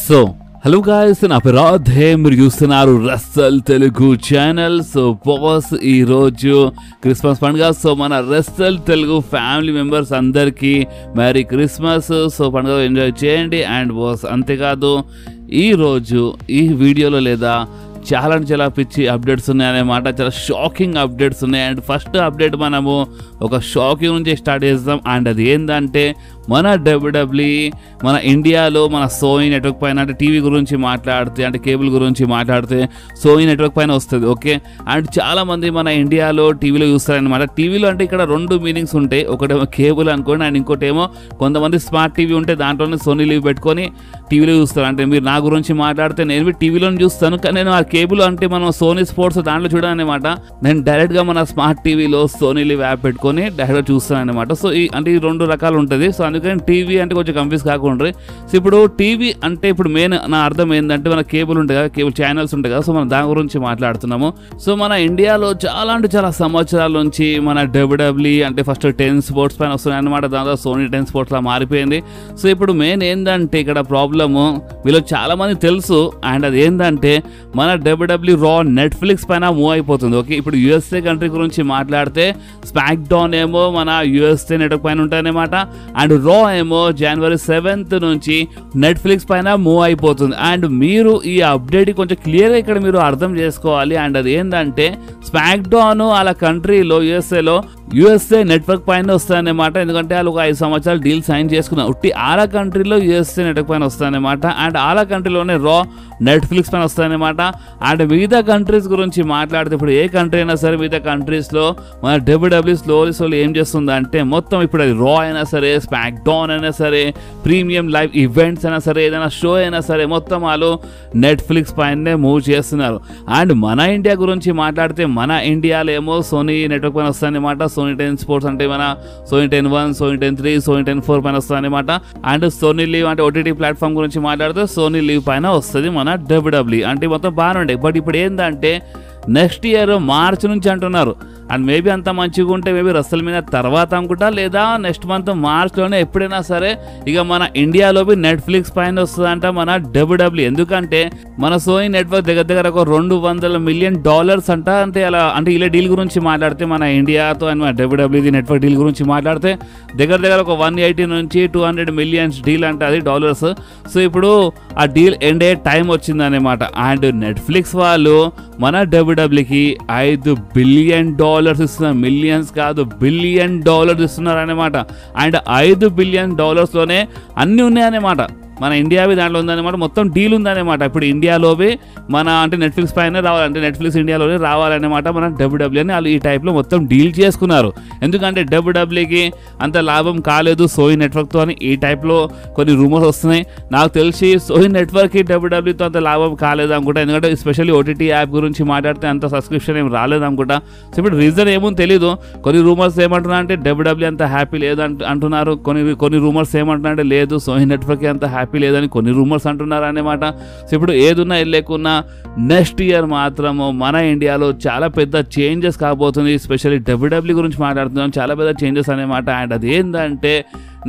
So hello guys, నా పేరు రాధే, మీరు చూస్తున్నారు Russell Telugu channel. So boss, ఈరోజు క్రిస్మస్ పండుగ. సో మన రస్సల్ తెలుగు ఫ్యామిలీ మెంబర్స్ అందరికీ మ్యారీ క్రిస్మస్. సో పండుగ ఎంజాయ్ చేయండి. అండ్ బాస్, అంతేకాదు ఈరోజు ఈ వీడియోలో లేదా చాలా పిచ్చి అప్డేట్స్ ఉన్నాయన్నమాట. చాలా షాకింగ్ అప్డేట్స్ ఉన్నాయి. అండ్ ఫస్ట్ అప్డేట్ మనము ఒక షాకింగ్ నుంచి స్టార్ట్ చేద్దాం. అండ్ అది ఏంటంటే మన WWE మన ఇండియాలో మన సోనీ నెట్వర్క్ పైన, అంటే టీవీ గురించి మాట్లాడితే, అంటే కేబుల్ గురించి మాట్లాడితే సోనీ నెట్వర్క్ పైన వస్తుంది. ఓకే, అండ్ చాలామంది మన ఇండియాలో టీవీలో చూస్తారనమాట. టీవీలో అంటే ఇక్కడ రెండు మీనింగ్స్ ఉంటాయి. ఒకటేమో కేబుల్ అనుకోండి, అండ్ ఇంకోటేమో కొంతమంది స్మార్ట్ టీవీ ఉంటే దాంట్లోనే సోనీ లీవ్ పెట్టుకొని టీవీలో చూస్తారు. అంటే మీరు నా గురించి మాట్లాడితే నేను టీవీలో చూస్తాను, కానీ నేను ఆ కేబుల్ అంటే మనం సోనీ స్పోర్ట్స్ దాంట్లో చూడాలన్నమాట. నేను డైరెక్ట్గా మన స్మార్ట్ టీవీలో సోనీ లీవ్ యాప్ పెట్టుకొని డైరెక్ట్గా చూస్తాను అనమాట. సో అంటే ఈ రెండు రకాలు ఉంటుంది. సో అందుకని టీవీ అంటే కొంచెం కన్ఫ్యూజ్ కాకుండా. సో ఇప్పుడు టీవీ అంటే ఇప్పుడు మెయిన్ నా అర్థం ఏంటంటే మన కేబుల్ ఉంటుంది కదా, కేబుల్ ఛానల్స్ ఉంటాయి కదా. సో మనం దాని గురించి మాట్లాడుతున్నాము. సో మన ఇండియాలో చాలా సంవత్సరాల నుంచి మన WWE అంటే ఫస్ట్ 10 స్పోర్ట్స్ పైన వస్తున్నాయి అనమాట. దాంతో సోనీ 10 స్పోర్ట్స్ లా మారిపోయింది. సో ఇప్పుడు మెయిన్ ఏంటంటే ఇక్కడ ప్రాబ్లము వీళ్ళు చాలా మంది తెలుసు. అండ్ అది ఏంటంటే మన WWE రా నెట్ఫ్లిక్స్ పైన మూవ్ అయిపోతుంది. ఓకే, ఇప్పుడు USA కంట్రీ గురించి మాట్లాడితే స్మాక్ డౌన్ ఏమో మన USA నెట్వర్క్ పైన ఉంటాయన్నమాట. అండ్ రా ఏమో January 7th నుంచి నెట్ఫ్లిక్స్ పైన మూవ్ అయిపోతుంది. అండ్ మీరు ఈ అప్డేట్ కొంచెం క్లియర్గా ఇక్కడ మీరు అర్థం చేసుకోవాలి. అండ్ అది ఏంటంటే స్మాక్ డౌన్ వాళ్ళ కంట్రీలో USA నెట్వర్క్ పైన వస్తాయన్నమాట. ఎందుకంటే వాళ్ళు ఒక 5 సంవత్సరాలు డీల్ సైన్ చేసుకున్నారు. ఉట్టి వాళ్ళ కంట్రీలో USA నెట్వర్క్ పైన వస్తాయన్నమాట. అండ్ వాళ్ళ కంట్రీలోనే రా నెట్ఫ్లిక్స్ పైన వస్తాయన్నమాట. అండ్ మిగతా కంట్రీస్ గురించి మాట్లాడితే ఇప్పుడు ఏ కంట్రీ అయినా సరే మిగతా కంట్రీస్లో మన WWE స్లోలీ ఏం చేస్తుందంటే మొత్తం ఇప్పుడు అది రా అయినా సరే, స్మాక్ డౌన్ అయినా సరే, ప్రీమియం లైవ్ ఈవెంట్స్ అయినా సరే, ఏదైనా షో అయినా సరే మొత్తం వాళ్ళు నెట్ఫ్లిక్స్ పైనే మూవ్ చేస్తున్నారు. అండ్ మన ఇండియా గురించి మాట్లాడితే మన ఇండియాలో ఏమో సోనీ నెట్వర్క్ పైన వస్తాయన్నమాట. సోనీ 10 స్పోర్ట్స్ అంటే మన సోనీ 10-1, సోనీ 10-3, సోనీ 10-4 పైన వస్తాయన్నమాట. అండ్ సోనీ లీవ్ అంటే OTT ప్లాట్ఫామ్ గురించి మాట్లాడితే సోనీ లీవ్ పైన వస్తుంది మన WWE. అంటే మొత్తం బాగానే ఉంటాయి. బట్ ఇప్పుడు ఏంటంటే నెక్స్ట్ ఇయర్ మార్చ్ నుంచి అంటున్నారు. అండ్ మేబీ అంత మంచిగా ఉంటే మేబీ రస్సల్ మీద తర్వాత అనుకుంటా, లేదా నెక్స్ట్ మంత్ మార్చ్లోనే ఎప్పుడైనా సరే ఇక మన ఇండియాలో నెట్ఫ్లిక్స్ పైన వస్తుందంట మన WWE. ఎందుకంటే మన సోనీ నెట్వర్క్ దగ్గర ఒక $200 మిలియన్ అంట. అంటే ఇలా డీల్ గురించి మాట్లాడితే మన ఇండియాతో అండ్ మన WWE నెట్వర్క్ డీల్ గురించి మాట్లాడితే దగ్గర ఒక 180 నుంచి 200 మిలియన్స్ డీల్ అంటే అది డాలర్స్. సో ఇప్పుడు ఆ డీల్ ఎండ్ అయ్యే టైం వచ్చిందన్నమాట. అండ్ నెట్ఫ్లిక్స్ వాళ్ళు మన WWEకి $5 బిలియన్ ఇస్తున్నారు. మిలియన్స్ కాదు, $1 బిలియన్ ఇస్తున్నారు అనమాట. అండ్ $5 బిలియన్ లోనే అన్నీ ఉన్నాయన్నమాట. మన ఇండియావి దాంట్లో ఉందన్నమాట. మొత్తం డీల్ ఉందన్నమాట. ఇప్పుడు ఇండియాలోవి మన అంటే నెట్ఫ్లిక్స్ పైన రావాలంటే నెట్ఫ్లిక్స్ ఇండియాలోనే రావాలన్నమాట. మన WWE అని వాళ్ళు ఈ టైప్లో మొత్తం డీల్ చేసుకున్నారు. ఎందుకంటే WWEకి అంత లాభం కాలేదు సోనీ నెట్వర్క్తో అని ఈ టైప్లో కొన్ని రూమర్స్ వస్తున్నాయి. నాకు తెలిసి సోనీ నెట్వర్క్కి WWEతో అంత లాభం కాలేదు అనుకుంటా. ఎందుకంటే ఎస్పెషల్లీ OTT యాప్ గురించి మాట్లాడితే అంత సబ్స్క్రిప్షన్ ఏం రాలేదు అనుకుంటా. సో ఇప్పుడు రీజన్ ఏమో తెలియదు. కొన్ని రూమర్స్ ఏమంటున్నా అంటే WWE అంత హ్యాపీ లేదు అంటున్నారు. కొన్ని రూమర్స్ ఏమంటున్నా అంటే లేదు సోనీ నెట్వర్క్ అంత హ్యాపీ లేదని కొన్ని రూమర్స్ అంటున్నారు అన్నమాట. సో ఇప్పుడు ఏదున్నా వెళ్ళకున్నా నెక్స్ట్ ఇయర్ మాత్రము మన ఇండియాలో చాలా పెద్ద చేంజెస్ కాబోతుంది. ఎస్పెషల్లీ WWE గురించి మాట్లాడుతున్నాం, చాలా పెద్ద చేంజెస్ అన్నమాట. అండ్ అది ఏంటంటే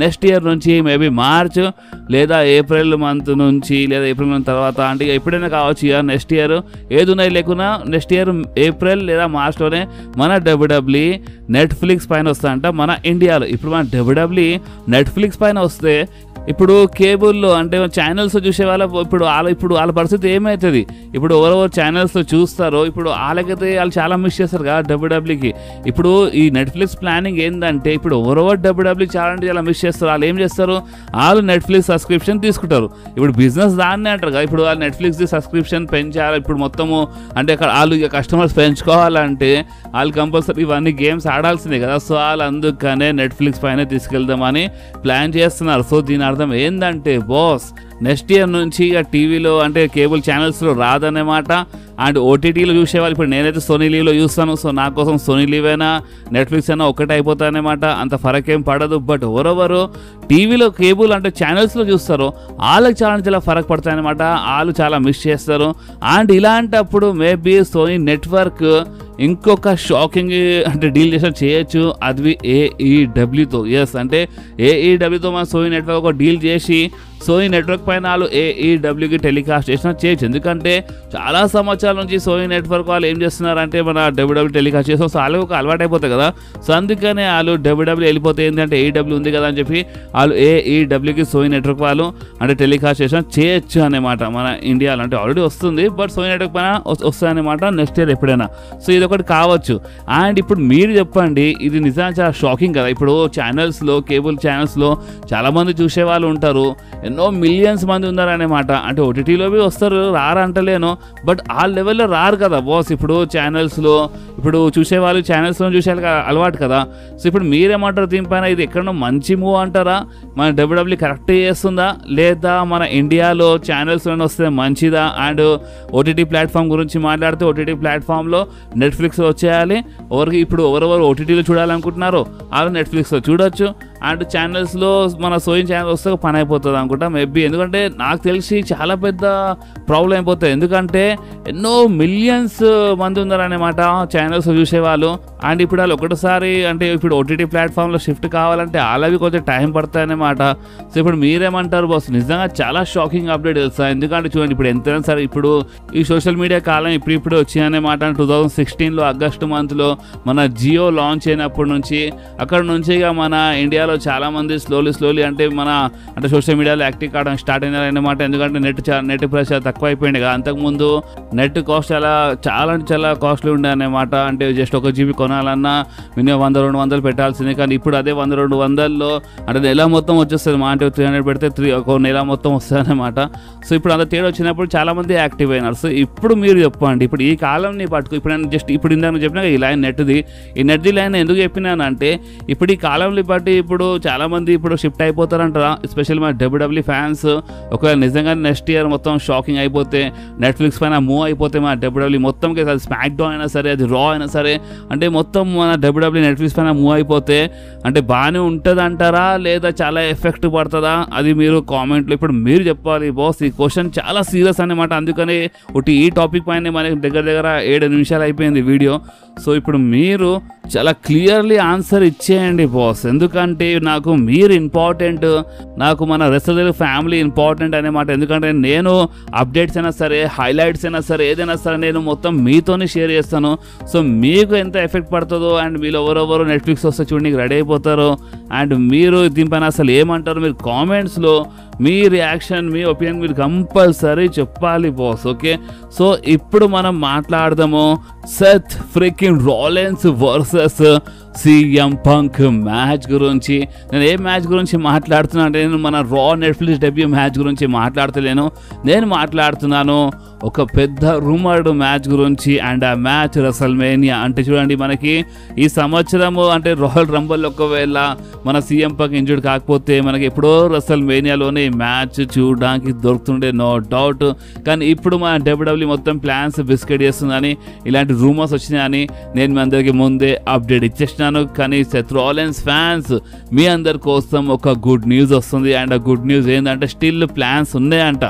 నెక్స్ట్ ఇయర్ నుంచి మేబీ మార్చ్ లేదా ఏప్రిల్ మంత్ నుంచి లేదా ఏప్రిల్ మంత్ తర్వాత అంటే ఎప్పుడైనా కావచ్చు. ఇయర్ నెక్స్ట్ ఇయర్ ఏదున్నా లేకున్నా నెక్స్ట్ ఇయర్ ఏప్రిల్ లేదా మార్చ్లోనే మన WWE నెట్ఫ్లిక్స్ పైన వస్తాయంట మన ఇండియాలో. ఇప్పుడు మన WWE నెట్ఫ్లిక్స్ పైన వస్తే ఇప్పుడు కేబుల్లో అంటే ఛానల్స్ చూసే ఇప్పుడు వాళ్ళ పరిస్థితి ఏమవుతుంది? ఇప్పుడు ఎవరెవరు ఛానల్స్లో చూస్తారో ఇప్పుడు వాళ్ళకైతే వాళ్ళు చాలా మిస్ చేస్తారు కదా WWEకి. ఇప్పుడు ఈ నెట్ఫ్లిక్స్ ప్లానింగ్ ఏంటంటే ఇప్పుడు ఎవరెవరు WWE చాలా మిస్ చేస్తారు. వాళ్ళు ఏం చేస్తారు? వాళ్ళు నెట్ఫ్లిక్స్ సబ్స్క్రిప్షన్ తీసుకుంటారు. ఇప్పుడు బిజినెస్ దాన్నే అంటారు కదా. ఇప్పుడు వాళ్ళు నెట్ఫ్లిక్స్ సబ్స్క్రిప్షన్ పెంచాలి. ఇప్పుడు మొత్తము అంటే వాళ్ళు ఇక కస్టమర్స్ పెంచుకోవాలంటే వాళ్ళు కంపల్సరీ ఇవన్నీ గేమ్స్ ఆడాల్సిందే కదా. సో వాళ్ళు అందుకనే నెట్ఫ్లిక్స్ పైన తీసుకెళ్దామని ప్లాన్ చేస్తున్నారు. సో దీని అర్థం ఏంటంటే బాస్ నెక్స్ట్ ఇయర్ నుంచి ఇక టీవీలో అంటే కేబుల్ ఛానల్స్లో రాదన్నమాట. అండ్ ఓటీటీలో చూసేవాళ్ళు ఇప్పుడు నేనైతే సోనీ లీవ్లో చూస్తాను. సో నా కోసం సోనీ లీవ్ అయినా నెట్ఫ్లిక్స్ అయినా ఒకటే అయిపోతాయన్నమాట. అంత ఫరక్ ఏం పడదు. బట్ ఎవరెవరు టీవీలో కేబుల్ అంటే ఛానల్స్లో చూస్తారో వాళ్ళకి చాలా ఫరక్ పడతాయన్నమాట. వాళ్ళు చాలా మిస్ చేస్తారు. అండ్ ఇలాంటప్పుడు మేబీ సోనీ నెట్వర్క్ ఇంకొక షాకింగ్ అంటే డీల్ చేయొచ్చు. అది AEWతో. ఎస్, అంటే AEWతో మన సోనీ నెట్వర్క్ ఒక డీల్ చేసి సోనీ నెట్వర్క్ పైన వాళ్ళు AEWకి టెలికాస్ట్ చేసినా చేయొచ్చు. ఎందుకంటే చాలా సంవత్సరాల నుంచి సోనీ నెట్వర్క్ వాళ్ళు ఏం చేస్తున్నారంటే మన WWE టెలికాస్ట్ చేస్తాం. సో వాళ్ళకి ఒక అలవాటు అయిపోతుంది కదా. సో అందుకనే వాళ్ళు WWE వెళ్ళిపోతే ఏంటంటే AEW ఉంది కదా అని చెప్పి వాళ్ళు AEWకి సోనీ నెట్వర్క్ వాళ్ళు అంటే టెలికాస్ట్ చేసినా చేయొచ్చు అన్నమాట. మన ఇండియాలో అంటే ఆల్రెడీ వస్తుంది, బట్ సోనీ నెట్వర్క్ పైన వస్తుంది అనమాట నెక్స్ట్ ఇయర్ ఎప్పుడైనా. సో ఇది ఒకటి కావచ్చు. అండ్ ఇప్పుడు మీరు చెప్పండి, ఇది నిజంగా చాలా షాకింగ్ కదా. ఇప్పుడు ఛానల్స్లో, కేబుల్ ఛానల్స్లో చాలామంది చూసే వాళ్ళు ఉంటారు, ఎన్నో మిలియన్స్ మంది ఉన్నారనేమాట. అంటే OTTలో వస్తారు, రారంటలేను, బట్ ఆ లెవెల్లో రారు కదా బాస్. ఇప్పుడు ఛానల్స్లో ఇప్పుడు చూసేవాళ్ళు ఛానల్స్లో చూసే అలవాటు కదా. సో ఇప్పుడు మీరేమంటారు దీనిపైన? ఇది ఎక్కడో మంచి మూవ్ అంటారా? మన WWE కరెక్ట్ చేస్తుందా, లేదా మన ఇండియాలో ఛానల్స్లోనే వస్తే మంచిదా? అండ్ OTT ప్లాట్ఫామ్ గురించి మాట్లాడితే OTT ప్లాట్ఫామ్లో నెట్ఫ్లిక్స్ వచ్చేయాలి. ఎవరెవరు OTTలో చూడాలనుకుంటున్నారో వాళ్ళు నెట్ఫ్లిక్స్లో చూడొచ్చు. అండ్ ఛానల్స్లో మన సోనీ ఛానల్ వస్తే పని అయిపోతుంది అనుకుంటా మేబీ. ఎందుకంటే నాకు తెలిసి చాలా పెద్ద ప్రాబ్లం అయిపోతుంది. ఎందుకంటే ఎన్నో మిలియన్స్ మంది ఉన్నారన్నమాట ఛానల్స్ చూసేవాళ్ళు. అండ్ ఇప్పుడు వాళ్ళు ఒకటిసారి అంటే ఇప్పుడు OTT ప్లాట్ఫామ్లో షిఫ్ట్ కావాలంటే వాళ్ళవి కొంచెం టైం పడతాయన్నమాట. సో ఇప్పుడు మీరేమంటారు బాస్? నిజంగా చాలా షాకింగ్ అప్డేట్ తెలుసా. ఎందుకంటే చూడండి, ఇప్పుడు ఎంతైనా సరే ఇప్పుడు ఈ సోషల్ మీడియా కాలం ఇప్పుడు వచ్చిందన్నమాట. 2016లో ఆగస్టు మంత్లో మన జియో లాంచ్ అయినప్పటి నుంచి అక్కడ నుంచి ఇక మన ఇండియాలో చాలా మంది స్లోలీ అంటే సోషల్ మీడియాలో యాక్టివ్ కావడం స్టార్ట్ అయినారన్నమాట. ఎందుకంటే నెట్ ప్రైస్ చాలా తక్కువ అయిపోయింది కదా. అంతకుముందు నెట్ కాస్ట్ చాలా కాస్ట్లీ ఉండే అన్నమాట. అంటే జస్ట్ 1 GB కొనాలన్నా మినిమం 100-200 పెట్టాల్సిందే. కానీ ఇప్పుడు అదే 100-200లో అంటే నెల మొత్తం వచ్చేస్తుంది. మా అంటే 300 పెడితే ఒక నెల మొత్తం వస్తుంది అన్నమాట. సో ఇప్పుడు అంత తేడా వచ్చినప్పుడు చాలా మంది యాక్టివ్ అయినారు. సో ఇప్పుడు మీరు చెప్పండి, ఇప్పుడు ఈ కాలంని పట్టుకు ఇప్పుడు ఇందాక చెప్పినా ఈ లైన్ ఈ నెట్ది లైన్ ఎందుకు చెప్పినానంటే ఇప్పుడు ఈ కాలంని బట్టి ఇప్పుడు చాలా మంది ఇప్పుడు షిఫ్ట్ అయిపోతారంటారా. ఎస్పెషల్లీ మన WWE ఫ్యాన్స్ ఒకవేళ నిజంగా నెక్స్ట్ ఇయర్ మొత్తం షాకింగ్ అయిపోతే నెట్ఫ్లిక్స్ పైన మూవ్ అయిపోతే మన WWE మొత్తంకి అది స్మాక్ డౌన్ అయినా సరే, అది రా అయినా సరే, అంటే మొత్తం మన WWE నెట్ఫ్లిక్స్ పైన మూవ్ అయిపోతే అంటే బాగానే ఉంటుంది అంటారా, లేదా చాలా ఎఫెక్ట్ పడుతుందా? అది మీరు కామెంట్లో ఇప్పుడు మీరు చెప్పాలి బాస్. ఈ క్వశ్చన్ చాలా సీరియస్ అన్నమాట. అందుకని ఈ టాపిక్ పైన మనకి దగ్గర 7 నిమిషాలు అయిపోయింది వీడియో. సో ఇప్పుడు మీరు చాలా క్లియర్లీ ఆన్సర్ ఇచ్చేయండి బాస్. ఎందుకంటే నాకు మీరు ఇంపార్టెంట్, నాకు మన రెస్టల్ ఫ్యామిలీ ఇంపార్టెంట్ అన్నమాట. ఎందుకంటే నేను అప్డేట్స్ అయినా సరే, హైలైట్స్ అయినా సరే, ఏదైనా సరే నేను మొత్తం మీతోనే షేర్ చేస్తాను. సో మీకు ఎంత ఎఫెక్ట్ పడుతుందో అండ్ మీరు ఎవరెవరు నెట్ఫ్లిక్స్ వస్తే చూడడానికి రెడీ అయిపోతారో అండ్ మీరు దీనిపైన అసలు ఏమంటారు మీరు కామెంట్స్లో మీ రియాక్షన్, మీ ఒపీనియన్ మీరు కంపల్సరీ చెప్పాలి బాస్. ఓకే, సో ఇప్పుడు మనం మాట్లాడదాము Seth freaking Rollins versus CM Punk match గురించి. నేను ఏ మ్యాచ్ గురించి మాట్లాడుతున్నా అంటే నేను మన రా నెట్ఫ్లిక్స్ డెబ్యూ మ్యాచ్ గురించి మాట్లాడతలేను. నేను మాట్లాడుతున్నాను ఒక పెద్ద రూమర్డ్ మ్యాచ్ గురించి. అండ్ ఆ మ్యాచ్ రెసల్మేనియా. అంటే చూడండి, మనకి ఈ సంవత్సరము అంటే రాయల్ రంబల్ ఒకవేళ మన CM Punk ఇంజర్డ్ కాకపోతే మనకి ఎప్పుడో రెసల్మేనియాలోనే ఈ మ్యాచ్ చూడడానికి దొరుకుతుండే, నో డౌట్. కానీ ఇప్పుడు మన WWE మొత్తం ప్లాన్స్ బిస్కెట్ చేస్తుందని ఇలాంటి రూమర్స్ వచ్చినాయని నేను మీ అందరికీ ముందే అప్డేట్ ఇచ్చేసిన. కానీ సెత్ రాలిన్స్ ఫ్యాన్స్ మీ అందరి కోసం ఒక గుడ్ న్యూస్ వస్తుంది. అండ్ ఆ గుడ్ న్యూస్ ఏంటంటే స్టిల్ ప్లాన్స్ ఉన్నాయంట.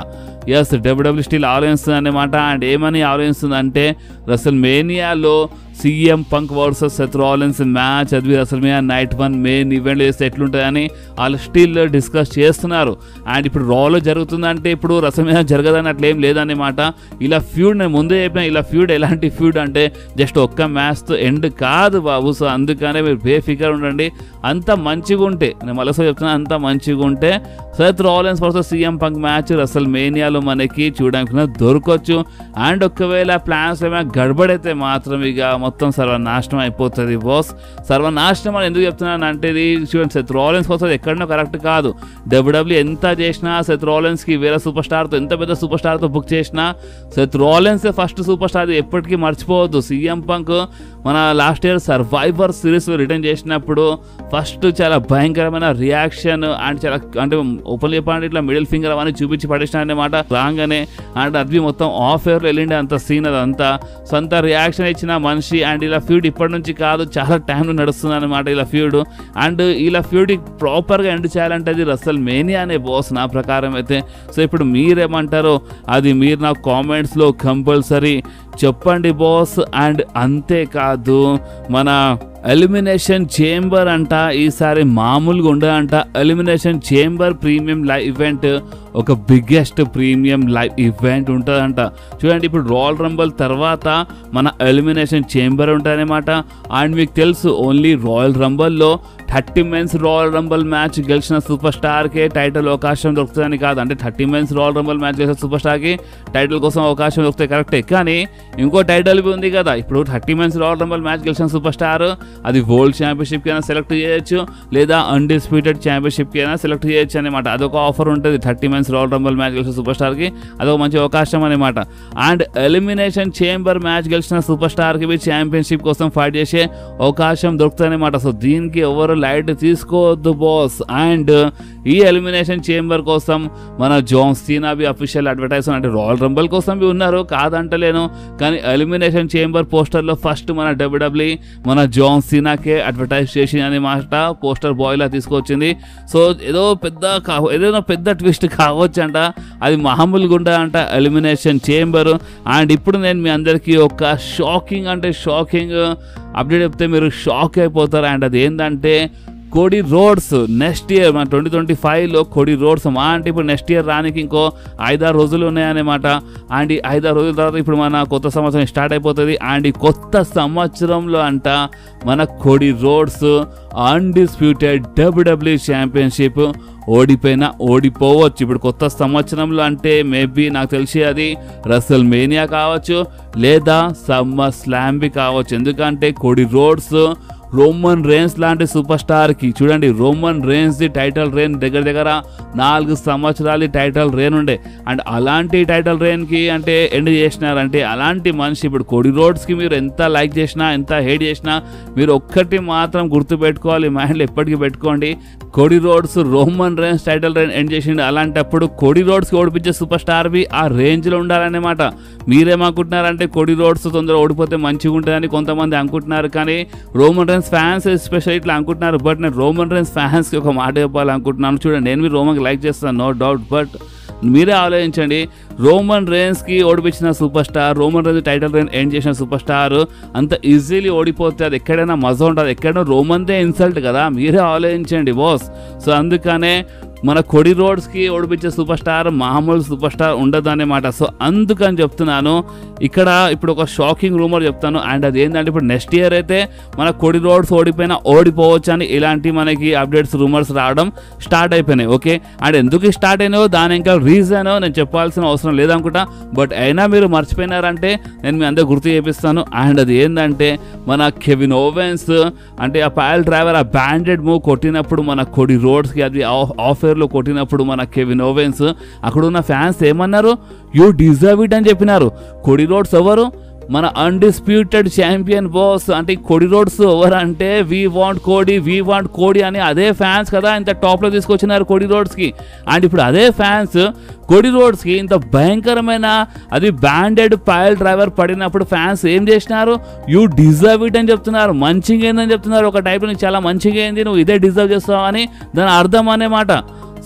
ఎస్, WWE స్టిల్ ఆలోచిస్తుంది అన్నమాట. అండ్ ఏమని ఆలోచిస్తుంది అంటే రెసల్మేనియాలో CM Punk versus Seth Rollins match, అది రెసల్మేనియా నైట్ 1 మెయిన్ ఈవెంట్ చేస్తే ఎట్లుంటుందని వాళ్ళు స్టిల్ డిస్కస్ చేస్తున్నారు. అండ్ ఇప్పుడు రాలో జరుగుతుందంటే ఇప్పుడు రెసల్మేనియా జరగదని అట్లేం లేదన్నమాట. ఇలా ఫ్యూడ్ నేను ముందే చెప్పిన, ఇలా ఫ్యూడ్ ఎలాంటి ఫ్యూడ్ అంటే జస్ట్ ఒక్క మ్యాచ్తో ఎండ్ కాదు బాబు. సో అందుకనే మీరు బేఫికర్ ఉండండి. అంత మంచిగా ఉంటే, నేను మళ్ళీ చెప్తున్నా, అంత మంచిగా ఉంటే Seth Rollins versus CM Punk match రెసల్మేనియాలో మనకి చూడడానికి దొరకవచ్చు. అండ్ ఒకవేళ ప్లాన్స్ ఏమైనా గడబడైతే మాత్రం ఇక మొత్తం సర్వనాశనం అయిపోతుంది బాస్. సర్వనాశనం అని ఎందుకు చెప్తున్నాను అంటే ఇది చూడండి, సెత్ రాలిన్స్ కోసం ఎక్కడనో కరెక్ట్ కాదు. WWE ఎంత చేసినా సెత్ రాలిన్స్కి వేరే సూపర్ స్టార్తో, ఎంత పెద్ద సూపర్ స్టార్తో బుక్ చేసినా Seth Rollins first super star, ఎప్పటికీ మర్చిపోవద్దు. CM Punk మన లాస్ట్ ఇయర్ సర్వైవర్ సిరీస్లో రిటర్న్ చేసినప్పుడు ఫస్ట్ చాలా భయంకరమైన రియాక్షన్ అండ్ చాలా అంటే ఓపెన్ చెప్పండి ఇట్లా మిడిల్ ఫింగర్ అవన్నీ చూపించి పడేసిన అన్నమాట రాగానే. అండ్ అది మొత్తం ఆఫ్ ఎయిర్లో వెళ్ళిండే అంత సీన్ అదంతా. సొంత రియాక్షన్ ఇచ్చిన మనిషి. అండ్ ఇలా ఫ్యూడ్ ఇప్పటి నుంచి కాదు, చాలా టైంలో నడుస్తుంది అనమాట ఇలా ఫ్యూడ్. అండ్ ఇలా ఫ్యూడ్ ప్రాపర్గా ఎండ్ చేయాలంటే అది రెసల్మేనియా అనే బాస్ నా ప్రకారం అయితే. సో ఇప్పుడు మీరేమంటారో అది మీరు నా కామెంట్స్లో కంపల్సరీ చెప్పండి బాస్. అండ్ అంతేకాదు మన ఎలిమినేషన్ చేంబర్ అంట ఈసారి మామూలుగా ఉండదంట. Elimination chamber premium live event ఒక బిగ్గెస్ట్ ప్రీమియం లైవ్ ఈవెంట్ ఉంటుందంట. చూడండి, ఇప్పుడు రాయల్ రంబల్ తర్వాత మన ఎలిమినేషన్ చేంబర్ ఉంటుందన్నమాట. అండ్ మీకు తెలుసు ఓన్లీ రాయల్ రంబల్లో 30 మెన్స్ రాయల్ రంబల్ మ్యాచ్ గెలిచిన సూపర్ స్టార్కే టైటిల్ అవకాశం దొరుకుతుందని కాదు. అంటే 30 మెన్స్ రాయల్ రంబల్ మ్యాచ్ గెలిచిన సూపర్ స్టార్కి టైటిల్ కోసం అవకాశం దొరుకుతాయి కరెక్టే, కానీ ఇంకో టైటిల్ ఉంది కదా. ఇప్పుడు 30 మెన్స్ రాయల్ రంబల్ మ్యాచ్ గెలిచిన సూపర్ స్టార్ అది వరల్డ్ ఛాంపియన్షిప్కి అయినా సెలెక్ట్ చేయొచ్చు, లేదా అన్డిస్ప్యూటెడ్ ఛాంపియన్షిప్కి అయినా సెలెక్ట్ చేయొచ్చు అనమాట. అదొక ఆఫర్ ఉంటుంది 30 మెన్స్ రాయల్ రంబల్ మ్యాచ్ గెలిచిన సూపర్ స్టార్కి, అదొక మంచి అవకాశం అనమాట. అండ్ ఎలిమినేషన్ చేంబర్ మ్యాచ్ గెలిచిన సూపర్ స్టార్కి ఛాంపియన్షిప్ కోసం ఫైట్ చేసే అవకాశం దొరుకుతుంది అనమాట. సో దీనికి ఎవరు లైట్ తీసుకోవద్దు బాస్. అండ్ ఈ ఎలిమినేషన్ చేంబర్ కోసం మన జాన్ సీనా బి అఫీషియల్ అడ్వర్టైజ్మెంట్, అంటే రాయల్ రంబల్ కోసం బి ఉన్నారు కాదంటలేను, కానీ ఎలిమినేషన్ చేంబర్ పోస్టర్లో ఫస్ట్ మన WWE మన జాన్ సీనాకే అడ్వర్టైజ్ చేసి అనమాట పోస్టర్ బాయ్లా తీసుకొచ్చింది. సో ఏదో పెద్ద ట్విస్ట్ కావచ్చు అంట, అది మామూలుగా ఉందా అంట ఎలిమినేషన్ చేంబర్. అండ్ ఇప్పుడు నేను మీ అందరికీ ఒక షాకింగ్ అప్డేట్ చెప్తే మీరు షాక్ అయిపోతారు. అండ్ అది ఏంటంటే కోడి రోడ్స్ నెక్స్ట్ ఇయర్ మన 2025లో కోడి రోడ్స్ అంటే ఇప్పుడు నెక్స్ట్ ఇయర్ రానికి ఇంకో 5-6 రోజులు ఉన్నాయన్నమాట. అండ్ ఈ 5-6 రోజుల తర్వాత ఇప్పుడు మన కొత్త సంవత్సరం స్టార్ట్ అయిపోతుంది. అండ్ ఈ కొత్త సంవత్సరంలో అంట మన Cody Rhodes undisputed WWE championship ఓడిపోవచ్చు. ఇప్పుడు కొత్త సంవత్సరంలో అంటే మేబీ నాకు తెలిసి అది రసల్ మేనియా కావచ్చు, లేదా సమ్మర్ స్లామ్ బి కావచ్చు. ఎందుకంటే కోడి రోడ్స్ రోమన్ రేన్స్ లాంటి సూపర్ స్టార్కి, చూడండి Roman rains the title rain దగ్గర 4 సంవత్సరాలు టైటిల్ రెయిన్ ఉండే. అండ్ అలాంటి టైటిల్ రెయిన్కి అంటే ఎండ్ చేసినారంటే అలాంటి మనిషి ఇప్పుడు కోడి రోడ్స్కి మీరు ఎంత లైక్ చేసినా ఎంత హేట్ చేసినా మీరు ఒక్కటి మాత్రం గుర్తుపెట్టుకోవాలి, మైండ్లో ఎప్పటికీ పెట్టుకోండి, కోడి roads Roman Reigns title reign end చేసిండు. అలాంటప్పుడు కోడి రోడ్స్కి ఓడిపించే సూపర్ స్టార్ బి ఆ రేంజ్లో ఉండాలన్నమాట. మీరేమనుకుంటున్నారంటే కోడి రోడ్స్ తొందరగా ఓడిపోతే మంచిగా ఉంటుందని కొంతమంది అనుకుంటున్నారు, కానీ రోమన్ రేన్స్ ఫ్యాన్స్ ఎస్పెషల్లీ ఇట్లా అనుకుంటున్నారు. బట్ నేను రోమన్ రేన్స్ ఫ్యాన్స్కి ఒక మాట చెప్పాలనుకుంటున్నాను. చూడండి, నేను మీరు రోమన్కి లైక్ చేస్తాను నో డౌట్, బట్ మీరే ఆలోచించండి, రోమన్ రేన్స్కి ఓడిపించిన super star, Roman Reigns title reign end చేసిన సూపర్ స్టార్ అంత ఈజీలీ ఓడిపోతే అది ఎక్కడైనా మజా ఉంటుంది, ఎక్కడైనా రోమన్దే ఇన్సల్ట్ కదా, మీరే ఆలోచించండి బాస్. సో అందుకనే మన కోడి రోడ్స్కి ఓడిపించే సూపర్ స్టార్ మామూలు సూపర్ స్టార్ ఉండదు అన్నమాట. సో అందుకని చెప్తున్నాను. ఇక్కడ ఇప్పుడు ఒక షాకింగ్ రూమర్ చెప్తాను. అండ్ అది ఏంటంటే ఇప్పుడు నెక్స్ట్ ఇయర్ అయితే మన కోడి రోడ్స్ ఓడిపోవచ్చు అని ఇలాంటి మనకి అప్డేట్స్ రూమర్స్ రావడం స్టార్ట్ అయిపోయినాయి. ఓకే, అండ్ ఎందుకు స్టార్ట్ అయినాయో దాని ఇంకా రీజన్ నేను చెప్పాల్సిన అవసరం లేదనుకుంటా, బట్ అయినా మీరు మర్చిపోయినారంటే నేను మీ అందరూ గుర్తు చేపిస్తాను. అండ్ అది ఏంటంటే మన కెవిన్ ఓవెన్స్ అంటే ఆ పైల్ డ్రైవర్ ఆ బ్యాండెడ్ మూవ్ కొట్టినప్పుడు మన కోడి రోడ్స్కి అది ఆఫర్లో కొట్టినప్పుడు మన కెవిన్ ఓవెన్స్ అక్కడ ఉన్న ఫ్యాన్స్ ఏమన్నారు, యూ డిజర్వ్ ఇట్ అని చెప్పినారు. కోడి రోడ్స్ ఎవరు, మన అన్డిస్ప్యూటెడ్ ఛాంపియన్ బాస్. అంటే కోడి రోడ్స్ ఎవరు అంటే వీ వాంట్ కోడి అని అదే ఫ్యాన్స్ కదా ఇంత టాప్లో తీసుకొచ్చినారు కోడి రోడ్స్కి. అండ్ ఇప్పుడు అదే ఫ్యాన్స్ కోడి రోడ్స్కి ఇంత భయంకరమైన అది బ్యాండెడ్ పైల్ డ్రైవర్ పడినప్పుడు ఫ్యాన్స్ ఏం చేసినారు, యూ డిజర్వ్ ఇట్ అని చెప్తున్నారు, మంచిగా ఏందని చెప్తున్నారు. ఒక టైప్లో నీకు చాలా మంచిగా ఏంది, నువ్వు ఇదే డిజర్వ్ చేస్తావు అని దాని అర్థం అన్నమాట.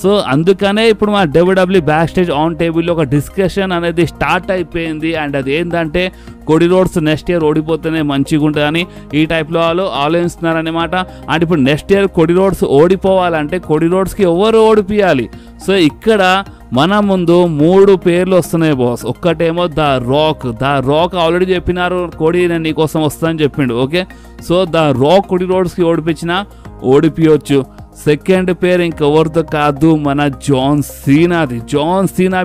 సో అందుకనే ఇప్పుడు మా WWE బ్యాక్ స్టేజ్ ఆన్ టేబుల్లో ఒక డిస్కషన్ అనేది స్టార్ట్ అయిపోయింది. అండ్ అది ఏంటంటే కోడి రోడ్స్ నెక్స్ట్ ఇయర్ ఓడిపోతేనే మంచిగా ఉంటుందని ఈ టైప్లో వాళ్ళు ఆలోచిస్తున్నారనమాట. అండ్ ఇప్పుడు నెక్స్ట్ ఇయర్ కోడి రోడ్స్ ఓడిపోవాలంటే కోడి రోడ్స్కి ఎవరు ఓడిపియాలి. సో ఇక్కడ మన ముందు 3 పేర్లు వస్తున్నాయి బాస్. ఒక్కటేమో ద రాక్ ఆల్రెడీ చెప్పినారు, కోడి నేను నీకోసం వస్తానని చెప్పిండు. ఓకే, సో ద రాక్ కోడి రోడ్స్కి ఓడిపియొచ్చు. సెకండ్ పేరు ఇంకెవరితో కాదు, మన జాన్ సీనా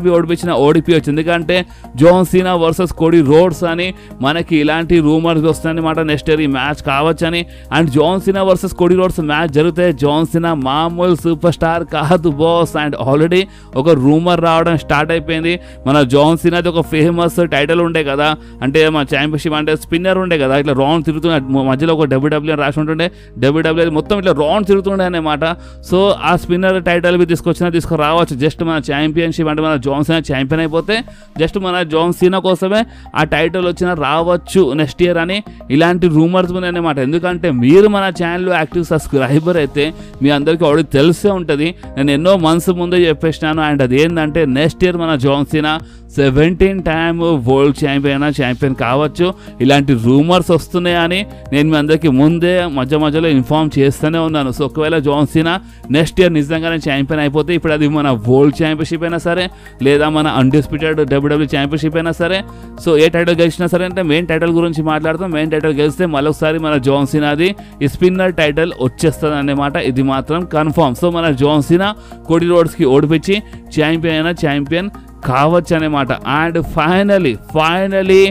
బి ఓడిపియొచ్చు. ఎందుకంటే John Cena versus Cody Rhodes అని మనకి ఇలాంటి రూమర్స్ వస్తాయన్నమాట. నెక్స్ట్ ఇయర్ ఈ మ్యాచ్ కావచ్చని. And John Cena versus Cody Rhodes match జరిగితే జాన్ సీనా మామూలు సూపర్ స్టార్ కాదు బాస్. అండ్ ఆల్రెడీ ఒక రూమర్ రావడం స్టార్ట్ అయిపోయింది. మన జాన్ సీనాది ఒక ఫేమస్ టైటిల్ ఉండే కదా, అంటే మన ఛాంపియన్షిప్ అంటే స్పిన్నర్ ఉండే కదా, ఇట్లా రౌండ్ తిరుగుతుండే, మధ్యలో ఒక WWE రాసి ఉంటుండే, WWE మొత్తం ఇట్లా రౌండ్ తిరుగుతుండే అన్నమాట. సో ఆ స్పిన్నర్ టైటిల్ బి తీసుకురావచ్చు. జస్ట్ మన ఛాంపియన్షిప్ అంటే మన జాన్ సీనా ఛాంపియన్ అయిపోతే జస్ట్ మన జాన్ సీనా కోసమే ఆ టైటిల్ వచ్చినా రావచ్చు నెక్స్ట్ ఇయర్ అని ఇలాంటి రూమర్స్ ఉన్నాయన్నమాట. ఎందుకంటే మీరు మన ఛానల్లో యాక్టివ్ సబ్స్క్రైబర్ అయితే మీ అందరికీ ఆల్రెడీ తెలిసే ఉంటుంది. నేను ఎన్నో మంత్స్ ముందే చెప్పేసినాను. అండ్ అది ఏంటంటే నెక్స్ట్ ఇయర్ మన John Cena 17 time world champion కావచ్చు. ఇలాంటి రూమర్స్ వస్తున్నాయని నేను మీ అందరికీ ముందే మధ్యలో ఇన్ఫార్మ్ చేస్తూనే ఉన్నాను. సో ఒకవేళ జాన్ సీనా నెక్స్ట్ ఇయర్ నిజంగానే ఛాంపియన్ అయిపోతే ఇప్పుడు అది మన వరల్డ్ ఛాంపియన్షిప్ అయినా సరే లేదా మన అన్డిస్ప్యూటెడ్ WWE ఛాంపియన్షిప్ అయినా సరే, సో ఏ టైటిల్ గెలిచినా సరే అంటే మెయిన్ టైటిల్ గురించి మాట్లాడతాం. మెయిన్ టైటిల్ గెలిస్తే మరొకసారి మన జాన్ సీనాది ఈ స్పిన్నర్ టైటిల్ వచ్చేస్తుంది అన్నమాట. ఇది మాత్రం కన్ఫర్మ్. సో మన జాన్ సీనా కోడీ రోడ్స్కి ఓడిపించి ఛాంపియన్ కావచ్చు అన్నమాట. And finally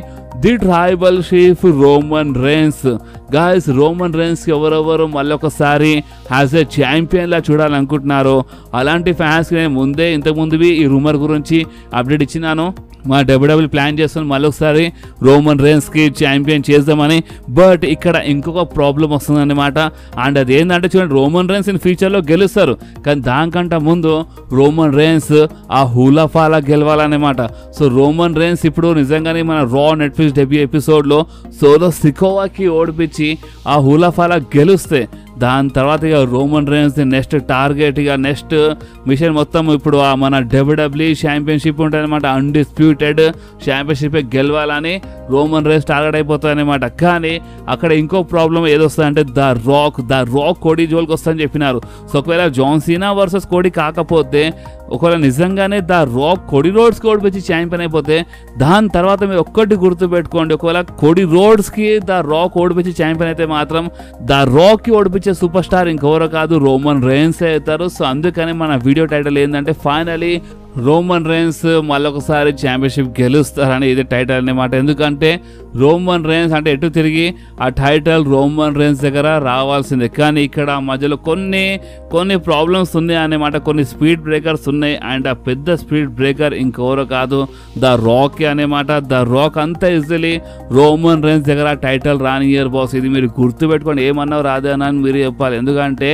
the tribal chief Roman Reigns. Guys, Roman రేన్స్కి ఎవరెవరు మళ్ళొకసారి యాజ్ ఏ ఛాంపియన్ లా చూడాలనుకుంటున్నారు అలాంటి ఫ్యాన్స్కి నేను ఇంతకుముందువి ఈ రూమర్ గురించి అప్డేట్ ఇచ్చినాను. మా WWE ప్లాన్ చేస్తాను మళ్ళొకసారి రోమన్ రేన్స్కి ఛాంపియన్ చేద్దామని. బట్ ఇక్కడ ఇంకొక ప్రాబ్లం వస్తుందన్నమాట. అండ్ అది ఏంటంటే చూడండి, రోమన్ రేన్స్ ఇన్ ఫ్యూచర్లో గెలుస్తారు, కానీ దానికంటే ముందు రోమన్ రేన్స్ ఆ హూలాఫాలా గెలవాలన్నమాట. సో రోమన్ రేన్స్ ఇప్పుడు నిజంగానే మన రా నెట్ఫ్లిక్స్ డెబ్యూ ఎపిసోడ్లో సోలో సికోవాకి ఓడిపించి ఆ హూలాఫాలా గెలుస్తే దాని తర్వాత ఇక రోమన్ రేన్స్ నెక్స్ట్ టార్గెట్ ఇక నెక్స్ట్ మిషన్ మొత్తం ఇప్పుడు మన WWE ఛాంపియన్షిప్ ఉంటుందన్నమాట. అన్డిస్ప్యూటెడ్ ఛాంపియన్షిప్ గెలవాలని రోమన్ రేన్స్ టార్గెట్ అయిపోతుంది అనమాట. కానీ అక్కడ ఇంకో ప్రాబ్లం ఏదొస్తుందంటే ద రాక్ కోడీ జోల్కి వస్తుందని చెప్పినారు. సో ఒకవేళ జాన్ సీనా వర్సెస్ కోడీ కాకపోతే, ఒకవేళ నిజంగానే ద రాక్ కోడీ రోడ్స్కి ఓడిపించి ఛాంపియన్ అయిపోతే దాని తర్వాత మీరు ఒక్కటి గుర్తుపెట్టుకోండి, ఒకవేళ కోడీ రోడ్స్కి ద రాక్ ఓడిపించి ఛాంపియన్ అయితే మాత్రం ద రాక్కి ఓడిపించే సూపర్ స్టార్ ఇంకెవరో కాదు, రోమన్ రేన్స్ అవుతారు. సో అందుకని మన వీడియో టైటిల్ ఏంటంటే ఫైనలీ రోమన్ రేన్స్ మళ్ళొకసారి ఛాంపియన్షిప్ గెలుస్తారని ఇది టైటిల్ అన్నమాట. ఎందుకంటే రోమన్ రేన్స్ అంటే ఎటు తిరిగి ఆ టైటిల్ రోమన్ రేన్స్ దగ్గర రావాల్సిందే. కానీ ఇక్కడ మధ్యలో కొన్ని ప్రాబ్లమ్స్ ఉన్నాయి అన్నమాట, కొన్ని స్పీడ్ బ్రేకర్స్ ఉన్నాయి. అండ్ ఆ పెద్ద స్పీడ్ బ్రేకర్ ఇంకెవరో కాదు, ద రాక్ అన్నమాట. ద రాక్ అంతా ఈజీలీ రోమన్ రేన్స్ దగ్గర టైటిల్ రానియర్ బాస్. ఇది మీరు గుర్తుపెట్టుకోండి, ఏమన్నావు రాదని మీరు చెప్పాలి. ఎందుకంటే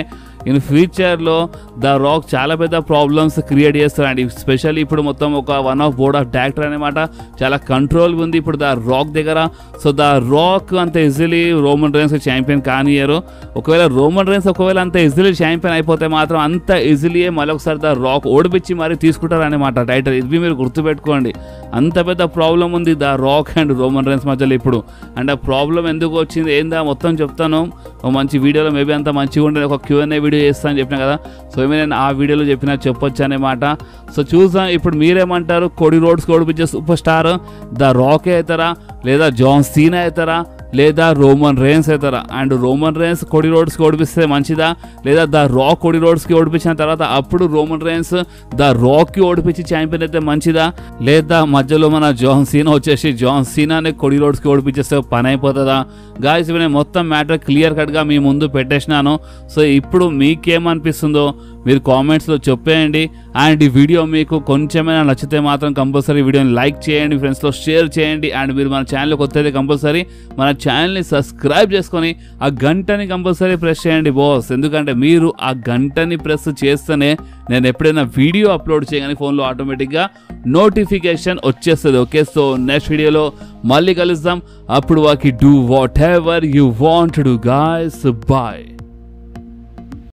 ఇన్ ఫ్యూచర్లో ద రాక్ చాలా పెద్ద ప్రాబ్లమ్స్ క్రియేట్ చేస్తారండి. స్పెషల్లీ ఇప్పుడు మొత్తం ఒక one of board of director అనమాట, చాలా కంట్రోల్ ఉంది ఇప్పుడు ద రాక్ దగ్గర. సో ద రాక్ అంత ఈజీలీ రోమన్ రేన్స్ ఛాంపియన్ కానియరు. ఒకవేళ రోమన్ రేన్స్ అంత ఈజీలీ ఛాంపియన్ అయిపోతే మాత్రం అంత ఈజీలీ మళ్ళొకసారి ద రాక్ ఓడిపించి మరి తీసుకుంటారు అనమాట టైటిల్. ఇది మీరు గుర్తుపెట్టుకోండి, అంత పెద్ద ప్రాబ్లం ఉంది the rock and Roman rains మధ్యలో ఇప్పుడు. అండ్ ఆ ప్రాబ్లం ఎందుకు వచ్చింది ఏందా మొత్తం చెప్తాను మంచి వీడియోలో. మేబీ అంత మంచిగా ఉండేది, ఒక Q&A వీడియో చేస్తాను చెప్పిన కదా. సో నేను ఆ వీడియోలో చెప్పొచ్చు అనమాట. సో చూద్దాం ఇప్పుడు మీరేమంటారు, కోడీ రోడ్స్కి ఓడిపించే సూపర్ స్టార్ ద రాక్ అవుతారా లేదా జాన్ సీనా అవుతారా లేదా రోమన్ రేన్స్ అవుతారా? అండ్ రోమన్ రేన్స్ కోడీ రోడ్స్కి ఓడిపిస్తే మంచిదా, లేదా ద రాక్ కోడీ రోడ్స్కి ఓడిపించిన తర్వాత అప్పుడు రోమన్ రేన్స్ ద రాక్కి ఓడిపించి ఛాంపియన్ అయితే మంచిదా, లేదా మధ్యలో మన జాన్ సీనా వచ్చేసి జాన్ సీనాని కోడీ రోడ్స్కి ఓడిపించేస్తే పని అయిపోతుందా? గాయస్ ఇప్పుడు నేను మొత్తం మ్యాటర్ క్లియర్ కట్గా మీ ముందు పెట్టేసినాను. సో ఇప్పుడు మీకేమనిపిస్తుందో మీరు కామెంట్స్లో చెప్పేయండి. అండ్ ఈ వీడియో మీకు కొంచెమైనా నచ్చితే మాత్రం కంపల్సరీ వీడియోని లైక్ చేయండి, ఫ్రెండ్స్లో షేర్ చేయండి. అండ్ మీరు మన ఛానల్కి వస్తే కంపల్సరీ మన ఛానల్ని సబ్స్క్రైబ్ చేసుకొని ఆ గంటని కంపల్సరీ ప్రెస్ చేయండి బాస్. ఎందుకంటే మీరు ఆ గంటని ప్రెస్ చేస్తేనే నేను ఎప్పుడైనా వీడియో అప్లోడ్ చేయగానే ఫోన్లో ఆటోమేటిక్గా నోటిఫికేషన్ వచ్చేస్తుంది. ఓకే, సో నెక్స్ట్ వీడియోలో మళ్ళీ కలుద్దాం. అప్పుడు వాకి do whatever you want to do guys. Bye.